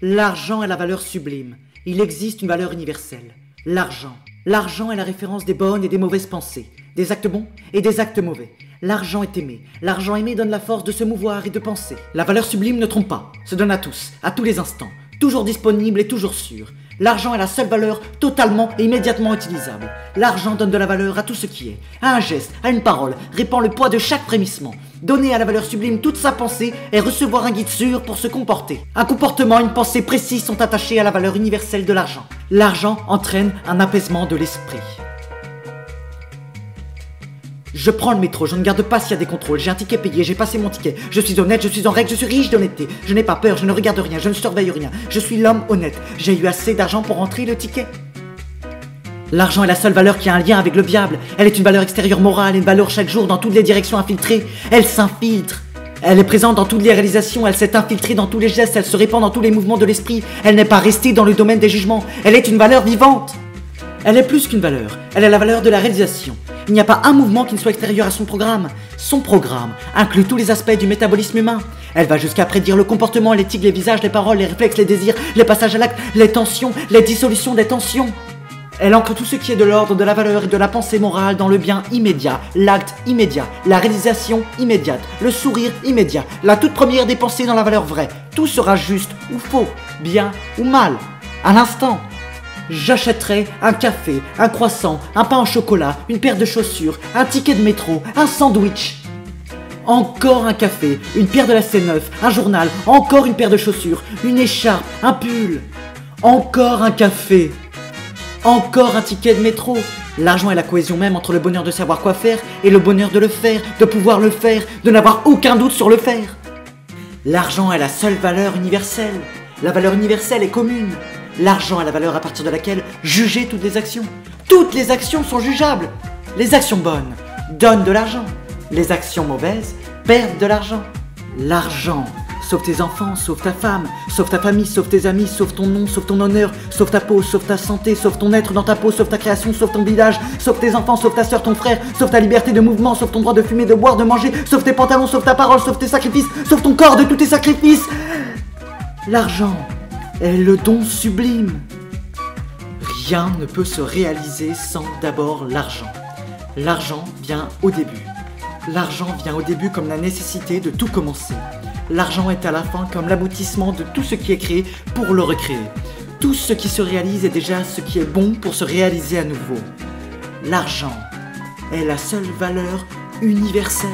L'argent est la valeur sublime. Il existe une valeur universelle. L'argent. L'argent est la référence des bonnes et des mauvaises pensées, des actes bons et des actes mauvais. L'argent est aimé. L'argent aimé donne la force de se mouvoir et de penser. La valeur sublime ne trompe pas, se donne à tous, à tous les instants, toujours disponible et toujours sûr. L'argent est la seule valeur totalement et immédiatement utilisable. L'argent donne de la valeur à tout ce qui est, à un geste, à une parole, répand le poids de chaque frémissement. Donner à la valeur sublime toute sa pensée et recevoir un guide sûr pour se comporter. Un comportement, une pensée précise sont attachés à la valeur universelle de l'argent. L'argent entraîne un apaisement de l'esprit. Je prends le métro, je ne garde pas s'il y a des contrôles, j'ai un ticket payé, j'ai passé mon ticket, je suis honnête, je suis en règle, je suis riche d'honnêteté, je n'ai pas peur, je ne regarde rien, je ne surveille rien, je suis l'homme honnête, j'ai eu assez d'argent pour rentrer le ticket. L'argent est la seule valeur qui a un lien avec le diable, elle est une valeur extérieure morale, une valeur chaque jour dans toutes les directions infiltrées, elle s'infiltre. Elle est présente dans toutes les réalisations, elle s'est infiltrée dans tous les gestes, elle se répand dans tous les mouvements de l'esprit, elle n'est pas restée dans le domaine des jugements, elle est une valeur vivante. Elle est plus qu'une valeur, elle est la valeur de la réalisation. Il n'y a pas un mouvement qui ne soit extérieur à son programme. Son programme inclut tous les aspects du métabolisme humain. Elle va jusqu'à prédire le comportement, l'éthique, les visages, les paroles, les réflexes, les désirs, les passages à l'acte, les tensions, les dissolutions des tensions. Elle ancre tout ce qui est de l'ordre de la valeur et de la pensée morale dans le bien immédiat, l'acte immédiat, la réalisation immédiate, le sourire immédiat, la toute première des pensées dans la valeur vraie. Tout sera juste ou faux, bien ou mal, à l'instant. J'achèterai un café, un croissant, un pain au chocolat, une paire de chaussures, un ticket de métro, un sandwich. Encore un café, une paire de lacets neufs, un journal, encore une paire de chaussures, une écharpe, un pull. Encore un café. Encore un ticket de métro. L'argent est la cohésion même entre le bonheur de savoir quoi faire et le bonheur de le faire, de pouvoir le faire, de n'avoir aucun doute sur le faire. L'argent est la seule valeur universelle. La valeur universelle est commune. L'argent est la valeur à partir de laquelle juger toutes les actions. Toutes les actions sont jugeables. Les actions bonnes donnent de l'argent. Les actions mauvaises perdent de l'argent. L'argent sauve tes enfants, sauve ta femme, sauve ta famille, sauve tes amis, sauve ton nom, sauve ton honneur, sauve ta peau, sauve ta santé, sauve ton être dans ta peau, sauve ta création, sauve ton village, sauve tes enfants, sauve ta soeur, ton frère, sauve ta liberté de mouvement, sauve ton droit de fumer, de boire, de manger, sauve tes pantalons, sauve ta parole, sauve tes sacrifices, sauve ton corps de tous tes sacrifices. L'argent est le don sublime. Rien ne peut se réaliser sans d'abord l'argent. L'argent vient au début. L'argent vient au début comme la nécessité de tout commencer. L'argent est à la fin comme l'aboutissement de tout ce qui est créé pour le recréer. Tout ce qui se réalise est déjà ce qui est bon pour se réaliser à nouveau. L'argent est la seule valeur universelle.